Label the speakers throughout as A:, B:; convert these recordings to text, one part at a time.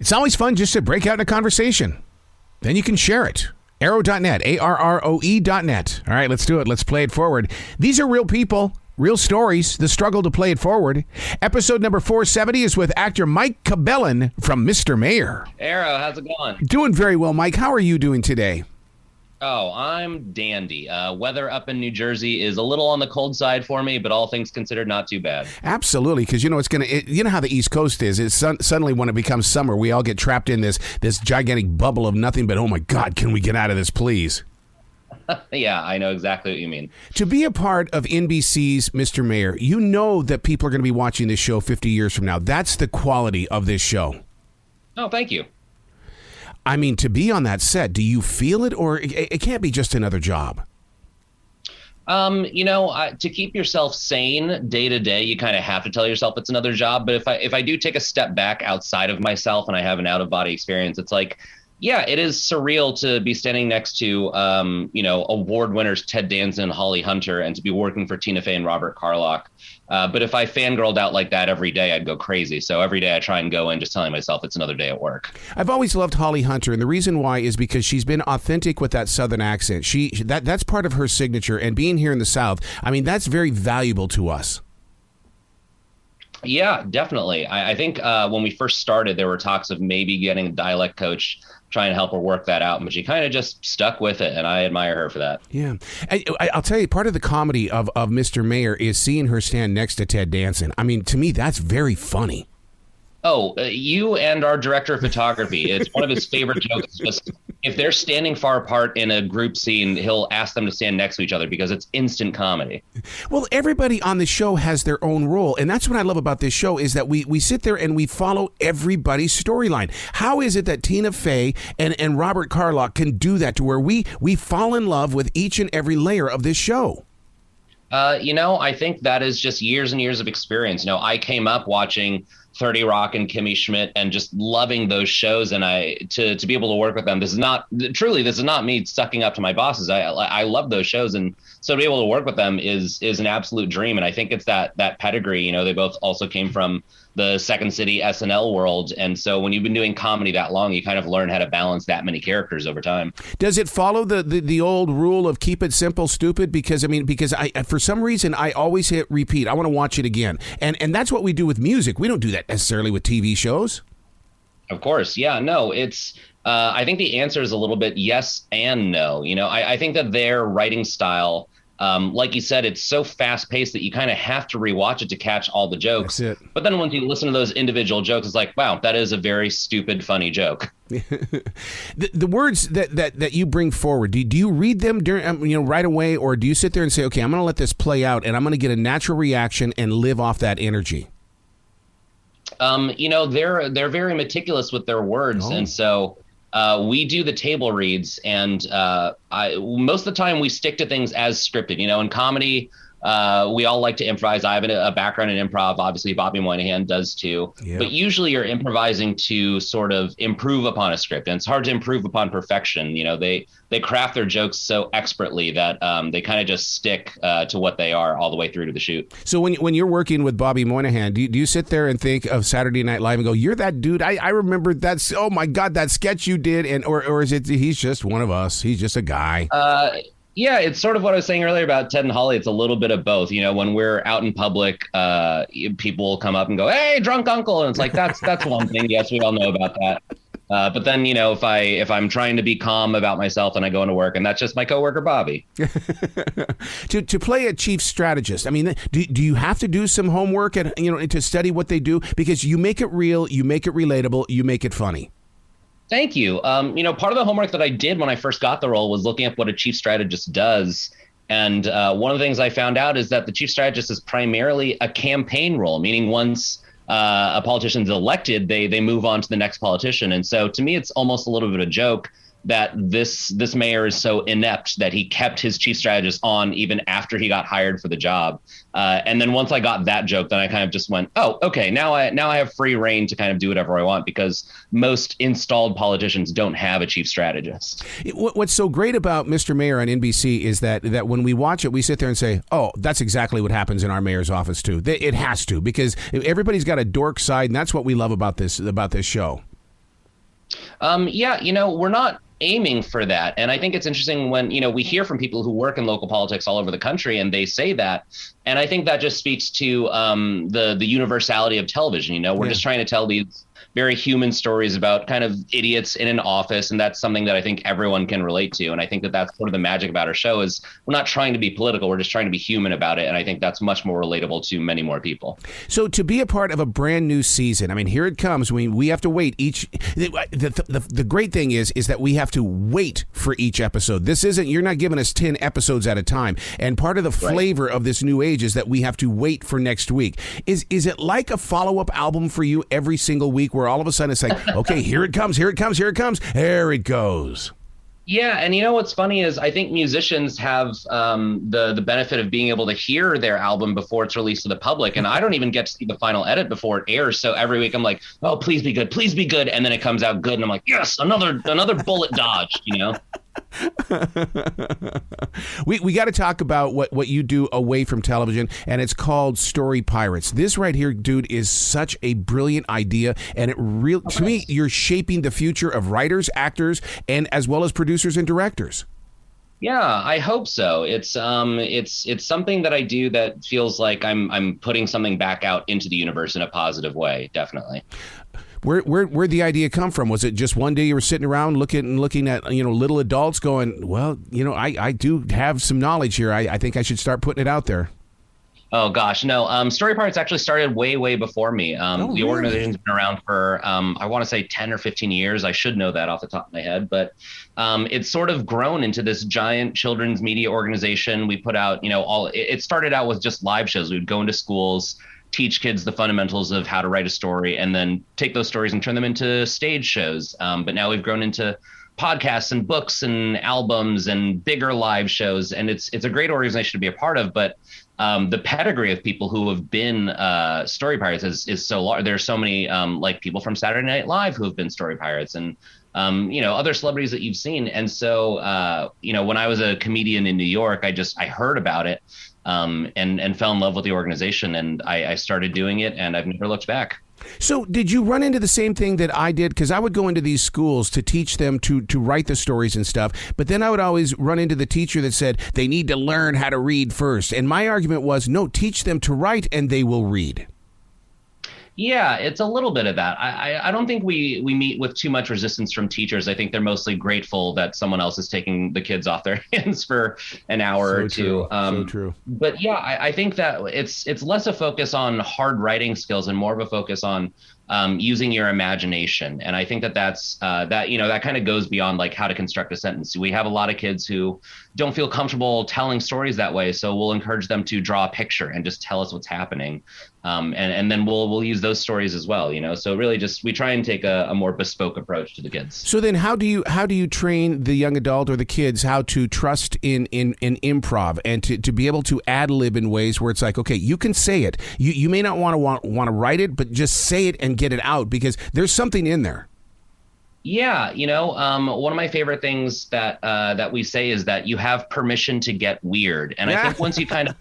A: It's always fun just to break out in a conversation. Then you can share it. Arrow.net, ARROE.net. All right, let's do it. Let's play it forward. These are real people, real stories, the struggle to play it forward. Episode number 470 is with actor Mike Cabellon from Mr. Mayor.
B: Arrow, how's it going?
A: Doing very well, Mike. How are you doing today?
B: Oh, I'm dandy. Weather up in New Jersey is a little on the cold side for me, but all things considered, not too bad.
A: Absolutely, because you know how the East Coast is. It's suddenly when it becomes summer, we all get trapped in this gigantic bubble of nothing but, oh my God, can we get out of this, please?
B: Yeah, I know exactly what you mean.
A: To be a part of NBC's Mr. Mayor, you know that people are going to be watching this show 50 years from now. That's the quality of this show.
B: Oh, thank you.
A: I mean, to be on that set, do you feel it, or it can't be just another job?
B: To keep yourself sane day to day, you kind of have to tell yourself it's another job. But if I do take a step back outside of myself and I have an out of body experience, it's like, yeah, it is surreal to be standing next to, award winners Ted Danson, Holly Hunter, and to be working for Tina Fey and Robert Carlock. But if I fangirled out like that every day, I'd go crazy. So every day I try and go in just telling myself it's another day at work.
A: I've always loved Holly Hunter, and the reason why is because she's been authentic with that Southern accent. That's part of her signature, and being here in the South, I mean, that's very valuable to us.
B: Yeah, definitely. I think when we first started, there were talks of maybe getting a dialect coach, trying to help her work that out, but she kind of just stuck with it, and I admire her for that.
A: Yeah. I'll tell you, part of the comedy of Mr. Mayor is seeing her stand next to Ted Danson. I mean, to me, that's very funny.
B: Oh, you and our director of photography, it's one of his favorite jokes. Just if they're standing far apart in a group scene, he'll ask them to stand next to each other because it's instant comedy.
A: Well, everybody on the show has their own role, and that's what I love about this show is that we sit there and we follow everybody's storyline. How is it that Tina Fey and Robert Carlock can do that to where we fall in love with each and every layer of this show?
B: I think that is just years and years of experience. I came up watching 30 Rock and Kimmy Schmidt and just loving those shows. And to be able to work with them, this is not me sucking up to my bosses. I love those shows. And so to be able to work with them is an absolute dream. And I think it's that pedigree, they both also came from the Second City SNL world. And so when you've been doing comedy that long, you kind of learn how to balance that many characters over time.
A: Does it follow the old rule of keep it simple, stupid? Because I for some reason, I always hit repeat. I want to watch it again. And that's what we do with music. We don't do that necessarily with TV shows.
B: Of course. Yeah, no, it's I think the answer is a little bit yes and no. I think that their writing style, like you said, it's so fast paced that you kind of have to rewatch it to catch all the jokes.
A: That's it.
B: But then once you listen to those individual jokes, it's like, wow, that is a very stupid, funny joke.
A: The words that you bring forward, do you read them during, right away, or do you sit there and say, okay, I'm going to let this play out and I'm going to get a natural reaction and live off that energy?
B: They're very meticulous with their words. And so we do the table reads, and most of the time we stick to things as scripted. In comedy, we all like to improvise. I have a background in improv. Obviously, Bobby Moynihan does too. Yeah. But usually you're improvising to sort of improve upon a script. And it's hard to improve upon perfection. They craft their jokes so expertly that they kind of just stick to what they are all the way through to the shoot.
A: So when you're working with Bobby Moynihan, do you sit there and think of Saturday Night Live and go, you're that dude? I remember that. Oh, my God, that sketch you did. Or is it he's just one of us? He's just a guy.
B: Yeah, it's sort of what I was saying earlier about Ted and Holly. It's a little bit of both. When we're out in public, people will come up and go, "Hey, drunk uncle," and it's like that's one thing. Yes, we all know about that. But then, if I'm trying to be calm about myself and I go into work, and that's just my coworker Bobby.
A: To play a chief strategist, I mean, do you have to do some homework and to study what they do, because you make it real, you make it relatable, you make it funny?
B: Thank you. Part of the homework that I did when I first got the role was looking up what a chief strategist does. And one of the things I found out is that the chief strategist is primarily a campaign role, meaning once a politician's elected, they move on to the next politician. And so to me, it's almost a little bit of a joke that this mayor is so inept that he kept his chief strategist on even after he got hired for the job. And then once I got that joke, then I kind of just went, oh, okay, now I have free reign to kind of do whatever I want, because most installed politicians don't have a chief strategist.
A: What's so great about Mr. Mayor on NBC is that when we watch it, we sit there and say, oh, that's exactly what happens in our mayor's office too. It has to, because everybody's got a dork side, and that's what we love about this show.
B: Yeah, we're not aiming for that. And I think it's interesting when, we hear from people who work in local politics all over the country and they say that. And I think that just speaks to the universality of television. We're just trying to tell these very human stories about kind of idiots in an office. And that's something that I think everyone can relate to. And I think that that's sort of the magic about our show is we're not trying to be political. We're just trying to be human about it. And I think that's much more relatable to many more people.
A: So to be a part of a brand new season, I mean, here it comes. We have to wait the great thing is that we have to wait for each episode. You're not giving us 10 episodes at a time. And part of the flavor of this new age is that we have to wait for next week. Is it like a follow-up album for you every single week where all of a sudden it's like, okay, here it comes, there it goes?
B: Yeah, and what's funny is I think musicians have the benefit of being able to hear their album before it's released to the public, and I don't even get to see the final edit before it airs. So every week I'm like, oh, please be good, and then it comes out good, and I'm like, yes, another bullet dodged,
A: We got to talk about what you do away from television, and it's called Story Pirates. This right here, dude, is such a brilliant idea, and to me, you're shaping the future of writers, actors, and as well as producers and directors.
B: Yeah, I hope so. It's something that I do that feels like I'm putting something back out into the universe in a positive way, definitely.
A: Where'd the idea come from? Was it just one day you were sitting around looking at little adults going, well, I do have some knowledge here. I think I should start putting it out there.
B: Oh gosh, no. Story Pirates actually started way before me. The organization's been around for I want to say 10 or 15 years. I should know that off the top of my head, but it's sort of grown into this giant children's media organization. We put out, it started out with just live shows. We would go into schools, teach kids the fundamentals of how to write a story, and then take those stories and turn them into stage shows. But now we've grown into podcasts and books and albums and bigger live shows. And it's a great organization to be a part of. But the pedigree of people who have been Story Pirates is so large. There's so many like people from Saturday Night Live who have been Story Pirates, and other celebrities that you've seen. And so, when I was a comedian in New York, I heard about it and fell in love with the organization, and I started doing it, and I've never looked back.
A: So did you run into the same thing that I did? Because I would go into these schools to teach them to write the stories and stuff, but then I would always run into the teacher that said they need to learn how to read first. And my argument was, no, teach them to write and they will read.
B: Yeah, it's a little bit of that. I don't think we meet with too much resistance from teachers. I think they're mostly grateful that someone else is taking the kids off their hands for an hour or two.
A: So true. But
B: yeah, I think that it's less a focus on hard writing skills and more of a focus on using your imagination. And I think that's that kind of goes beyond like how to construct a sentence. We have a lot of kids who don't feel comfortable telling stories that way. So we'll encourage them to draw a picture and just tell us what's happening. And then we'll use those stories as well, so really just we try and take a more bespoke approach to the kids.
A: So then how do you train the young adult or the kids how to trust in improv and to be able to ad lib in ways where it's like, okay, you can say it. You may not want to write it, but just say it and get it out because there's something in there.
B: Yeah, one of my favorite things that we say is that you have permission to get weird. And I think once you kind of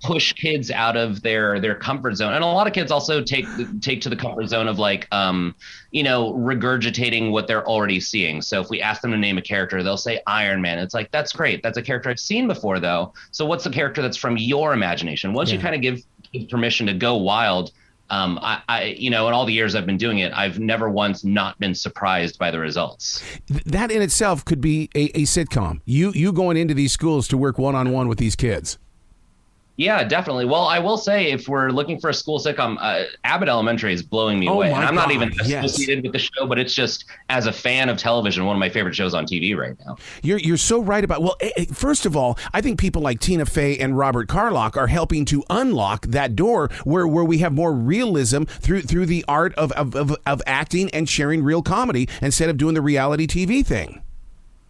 B: push kids out of their comfort zone, and a lot of kids also take to the comfort zone of like, regurgitating what they're already seeing. So if we ask them to name a character, they'll say Iron Man. It's like, that's great. That's a character I've seen before, though. So what's the character that's from your imagination? Once you kind of give permission to go wild, I in all the years I've been doing it, I've never once not been surprised by the results.
A: That in itself could be a sitcom. You going into these schools to work one-on-one with these kids.
B: Yeah, definitely. Well, I will say if we're looking for a school sitcom, Abbott Elementary is blowing me away. And I'm not even associated with the show, but it's just as a fan of television, one of my favorite shows on TV right now. You're
A: so right about, well, first of all, I think people like Tina Fey and Robert Carlock are helping to unlock that door where we have more realism through the art of acting and sharing real comedy instead of doing the reality TV thing.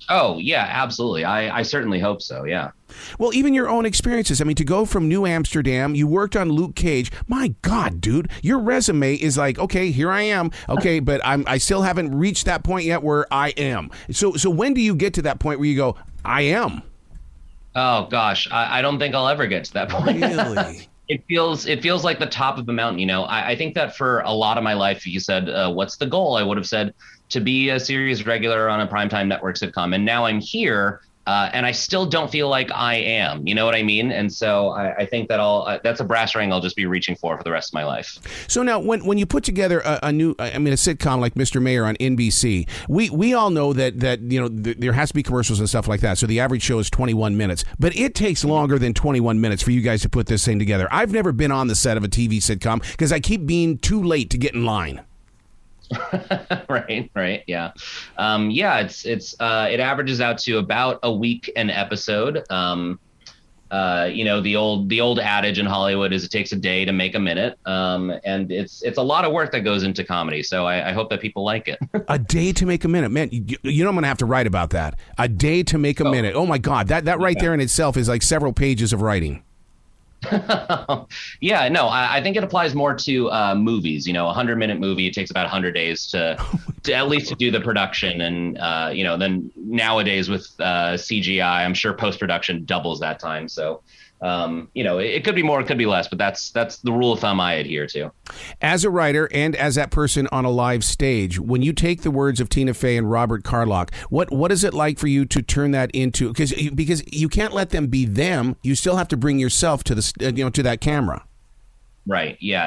B: Oh, yeah, absolutely. I certainly hope so, yeah.
A: Well, even your own experiences. I mean, to go from New Amsterdam, you worked on Luke Cage. My God, dude, your resume is like, okay, here I am. Okay, but I still haven't reached that point yet where I am. So when do you get to that point where you go, I am?
B: Oh, gosh, I don't think I'll ever get to that point.
A: Really?
B: it feels like the top of the mountain. I think that for a lot of my life, you said, what's the goal? I would have said to be a series regular on a primetime network sitcom. And now I'm here. And I still don't feel like I am, you know what I mean? And so I think that that's a brass ring I'll just be reaching for the rest of my life.
A: So now when you put together a sitcom like Mr. Mayor on NBC, we all know that there has to be commercials and stuff like that. So the average show is 21 minutes, but it takes longer than 21 minutes for you guys to put this thing together. I've never been on the set of a TV sitcom because I keep being too late to get in line.
B: Right. Yeah. It averages out to about a week an episode. The old adage in Hollywood is it takes a day to make a minute. And it's a lot of work that goes into comedy. So I hope that people like it.
A: A day to make a minute, man. You know, I'm going to have to write about that. A day to make a minute. Oh my God. That right there in itself is like several pages of writing.
B: Yeah, no, I think it applies more to movies. A 100-minute movie, it takes about 100 days to at least to do the production. And, then nowadays with CGI, I'm sure post-production doubles that time. So, it could be more, it could be less, but that's the rule of thumb I adhere to.
A: As a writer and as that person on a live stage, when you take the words of Tina Fey and Robert Carlock, what is it like for you to turn that into, because you can't let them be them, you still have to bring yourself to to that camera.
B: Right. Yeah.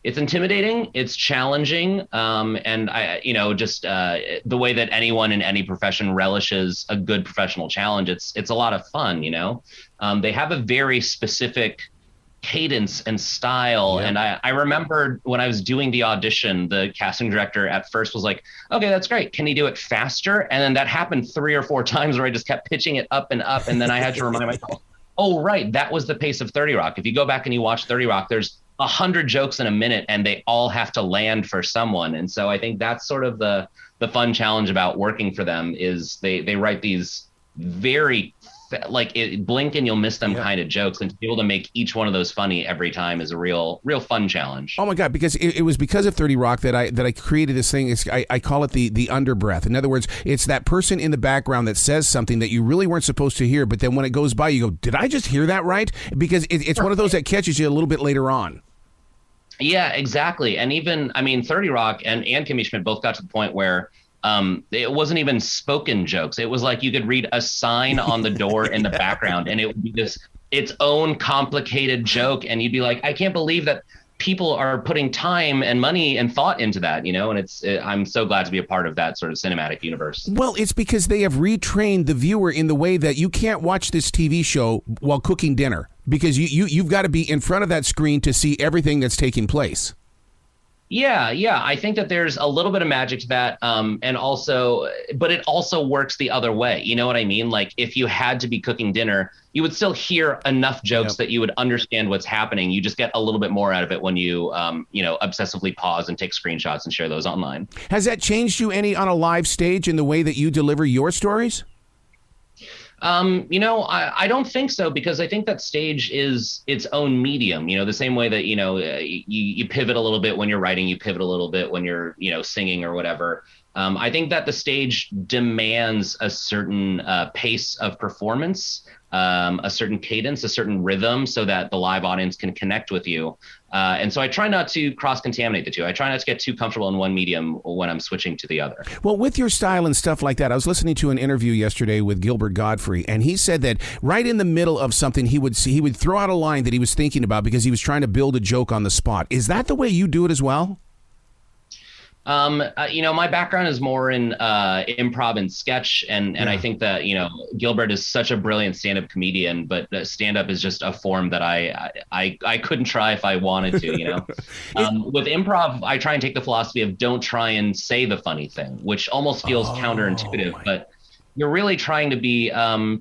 B: It's intimidating. It's challenging. And the way that anyone in any profession relishes a good professional challenge, it's a lot of fun. They have a very specific cadence and style. Yeah. And I remember when I was doing the audition, the casting director at first was like, okay, that's great. Can you do it faster? And then that happened 3 or 4 times where I just kept pitching it up and up. And then I had to remind myself, oh, right, that was the pace of 30 Rock. If you go back and you watch 30 Rock, there's 100 jokes in a minute and they all have to land for someone. And so I think that's sort of the fun challenge about working for them is they write these very blink and you'll miss them kind of jokes, and to be able to make each one of those funny every time is a real fun challenge.
A: Oh my God, because it was because of 30 Rock that I created this thing. I call it the underbreath. In other words, it's that person in the background that says something that you really weren't supposed to hear, but then when it goes by, you go, did I just hear that right? Because it's one of those that catches you a little bit later on.
B: Yeah, exactly. And even, 30 Rock and Kimmy Schmidt both got to the point where it wasn't even spoken jokes. It was like you could read a sign on the door in the background and it would be its own complicated joke. And you'd be like, I can't believe that people are putting time and money and thought into that, and I'm so glad to be a part of that sort of cinematic universe.
A: Well, it's because they have retrained the viewer in the way that you can't watch this TV show while cooking dinner, because you've got to be in front of that screen to see everything that's taking place.
B: Yeah. I think that there's a little bit of magic to that. But it also works the other way. You know what I mean? Like if you had to be cooking dinner, you would still hear enough jokes that you would understand what's happening. You just get a little bit more out of it when you, obsessively pause and take screenshots and share those online.
A: Has that changed you any on a live stage in the way that you deliver your stories?
B: I don't think so, because I think that stage is its own medium, the same way that, you pivot a little bit when you're writing, you pivot a little bit when you're, singing or whatever. I think that the stage demands a certain pace of performance, a certain cadence, a certain rhythm, so that the live audience can connect with you. And so I try not to cross-contaminate the two. I try not to get too comfortable in one medium when I'm switching to the other.
A: Well, with your style and stuff like that, I was listening to an interview yesterday with Gilbert Gottfried, and he said that right in the middle of something, he would throw out a line that he was thinking about because he was trying to build a joke on the spot. Is that the way you do it as well?
B: My background is more in improv and sketch, and I think that Gilbert is such a brilliant stand-up comedian, but stand-up is just a form that I couldn't try if I wanted to. With improv, I try and take the philosophy of don't try and say the funny thing, which almost feels counterintuitive, but you're really trying to be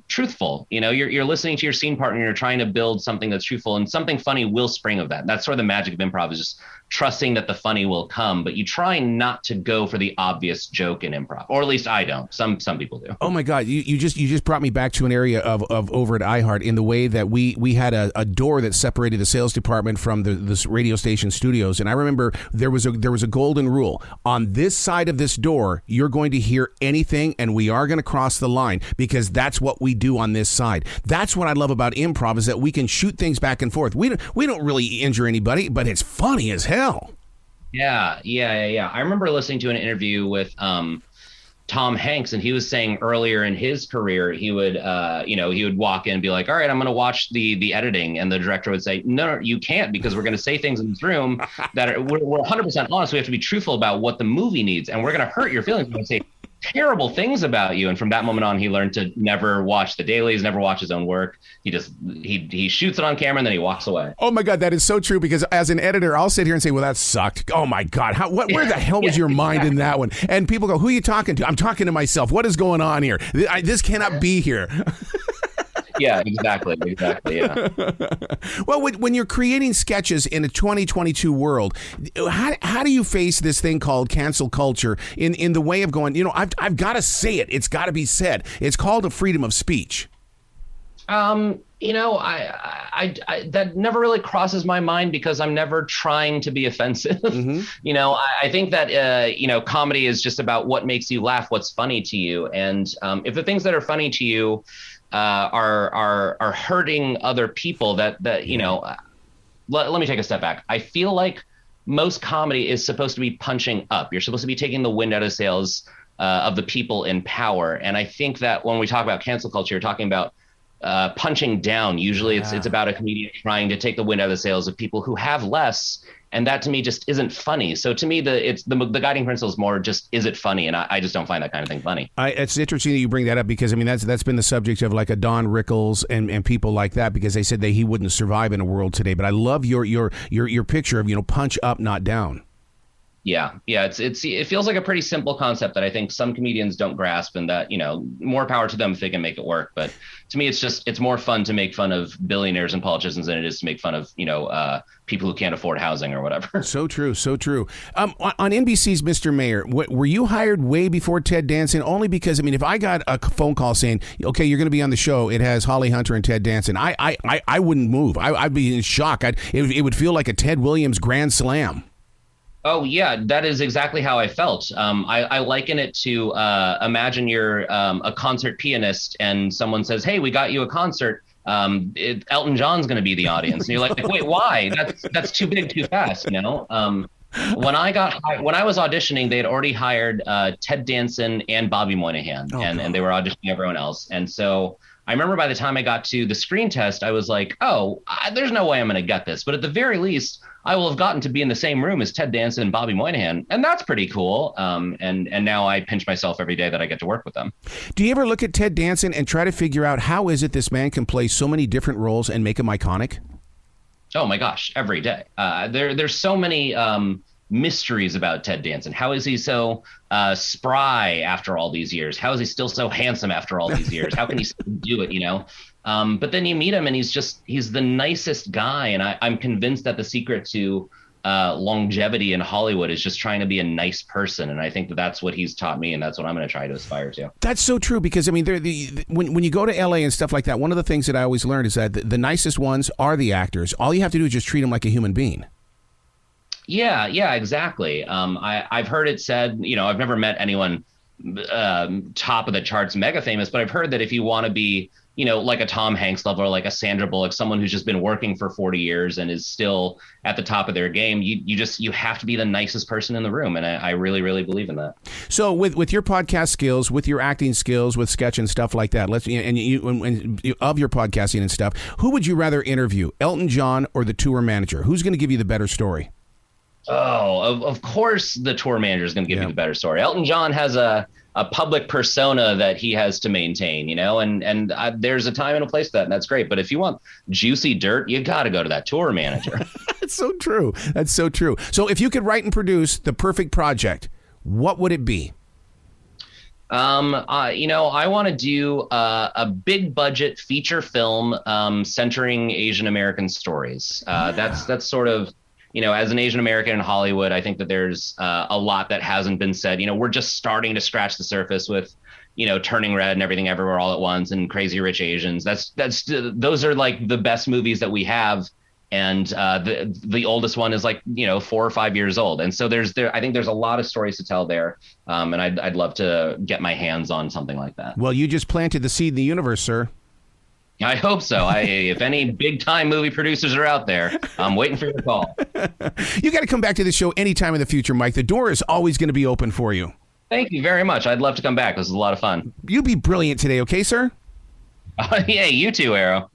B: truthful. You're listening to your scene partner, and you're trying to build something that's truthful, and something funny will spring of that. That's sort of the magic of improv, is just trusting that the funny will come, but you try not to go for the obvious joke in improv, or at least I don't. Some people do.
A: Oh my God, you just brought me back to an area of over at iHeart, in the way that we had a door that separated the sales department from the radio station studios, and I remember there was a golden rule. On this side of this door, you're going to hear anything, and we are going to cross cross the line, because that's what we do on this side. That's what I love about improv, is that we can shoot things back and forth. We don't really injure anybody, but it's funny as hell.
B: Yeah. I remember listening to an interview with Tom Hanks, and he was saying earlier in his career, he would walk in and be like, all right, I'm going to watch the editing. And the director would say, no, you can't, because we're going to say things in this room that we're 100% honest. We have to be truthful about what the movie needs, and we're going to hurt your feelings. We're going to say terrible things about you. And from that moment on, he learned to never watch the dailies, never watch his own work. He shoots it on camera and then he walks away.
A: Oh my God, that is so true, because as an editor, I'll sit here and say, well, that sucked. Oh my God, where the hell was your mind in that one? And people go, who are you talking to? I'm talking to myself. What is going on here? This cannot be here.
B: Yeah, exactly. Yeah.
A: Well, when you're creating sketches in a 2022 world, how do you face this thing called cancel culture in the way of going, I've got to say it. It's got to be said. It's called a freedom of speech.
B: I that never really crosses my mind, because I'm never trying to be offensive. Mm-hmm. I think that, comedy is just about what makes you laugh, what's funny to you. And if the things that are funny to you are hurting other people, let me take a step back. I feel like most comedy is supposed to be punching up. You're supposed to be taking the wind out of sails of the people in power. And I think that when we talk about cancel culture, you're talking about punching down. Usually it's about a comedian trying to take the wind out of the sails of people who have less. And that to me just isn't funny. So to me, the guiding principle is more just, is it funny? And I just don't find that kind of thing funny. It's
A: interesting that you bring that up, because that's been the subject of like a Don Rickles and people like that, because they said that he wouldn't survive in a world today. But I love your picture of punch up, not down.
B: Yeah. It feels like a pretty simple concept that I think some comedians don't grasp, and that, more power to them if they can make it work. But to me, it's more fun to make fun of billionaires and politicians than it is to make fun of, people who can't afford housing or whatever.
A: So true. On NBC's Mr. Mayor, were you hired way before Ted Danson? Only because, if I got a phone call saying, okay, you're going to be on the show, it has Holly Hunter and Ted Danson, I wouldn't move. I'd be in shock. It would feel like a Ted Williams grand slam.
B: Oh, yeah, that is exactly how I felt. I liken it to imagine you're a concert pianist and someone says, hey, we got you a concert. Elton John's going to be the audience. And you're like, wait, why? That's too big, too fast, When I was auditioning, they had already hired Ted Danson and Bobby Moynihan, and they were auditioning everyone else. And so I remember by the time I got to the screen test, I was like, there's no way I'm going to get this. But at the very least, I will have gotten to be in the same room as Ted Danson and Bobby Moynihan. And that's pretty cool. And now I pinch myself every day that I get to work with them.
A: Do you ever look at Ted Danson and try to figure out how is it this man can play so many different roles and make them iconic?
B: Oh, my gosh, every day. There's so many mysteries about Ted Danson. How is he so spry after all these years? How is he still so handsome after all these years? How can he still do it, But then you meet him and he's the nicest guy. And I'm convinced that the secret to longevity in Hollywood is just trying to be a nice person. And I think that's what he's taught me. And that's what I'm going to try to aspire to.
A: That's so true, because, when you go to LA and stuff like that, one of the things that I always learned is that the nicest ones are the actors. All you have to do is just treat them like a human being.
B: Yeah, exactly. I've heard it said, I've never met anyone top of the charts mega famous, but I've heard that if you want to be, like a Tom Hanks level or like a Sandra Bullock, someone who's just been working for 40 years and is still at the top of their game, you have to be the nicest person in the room. And I really, really believe in that. So
A: with your podcast skills, with your acting skills, with sketch and stuff like that, of your podcasting and stuff, who would you rather interview, Elton John or the tour manager? Who's going to give you the better story?
B: Oh, of course the tour manager is going to give you the better story. Elton John has a public persona that he has to maintain, and there's a time and a place for that, and that's great. But if you want juicy dirt, you got to go to that tour manager.
A: That's so true. So if you could write and produce the perfect project, what would it be?
B: I want to do a big budget feature film centering Asian American stories. That's sort of, as an Asian American in Hollywood, I think that there's a lot that hasn't been said. We're just starting to scratch the surface with, Turning Red and Everything Everywhere All at Once and Crazy Rich Asians. Those are like the best movies that we have. and the oldest one is like 4 or 5 years old. And so I think there's a lot of stories to tell there, and I'd love to get my hands on something like that.
A: Well, you just planted the seed in the universe, sir.
B: I hope so. If any big time movie producers are out there, I'm waiting for your call.
A: You got to come back to the show anytime in the future, Mike. The door is always going to be open for you.
B: Thank you very much. I'd love to come back. This is a lot of fun.
A: You be brilliant today, okay, sir?
B: Yeah, you too, Arrow.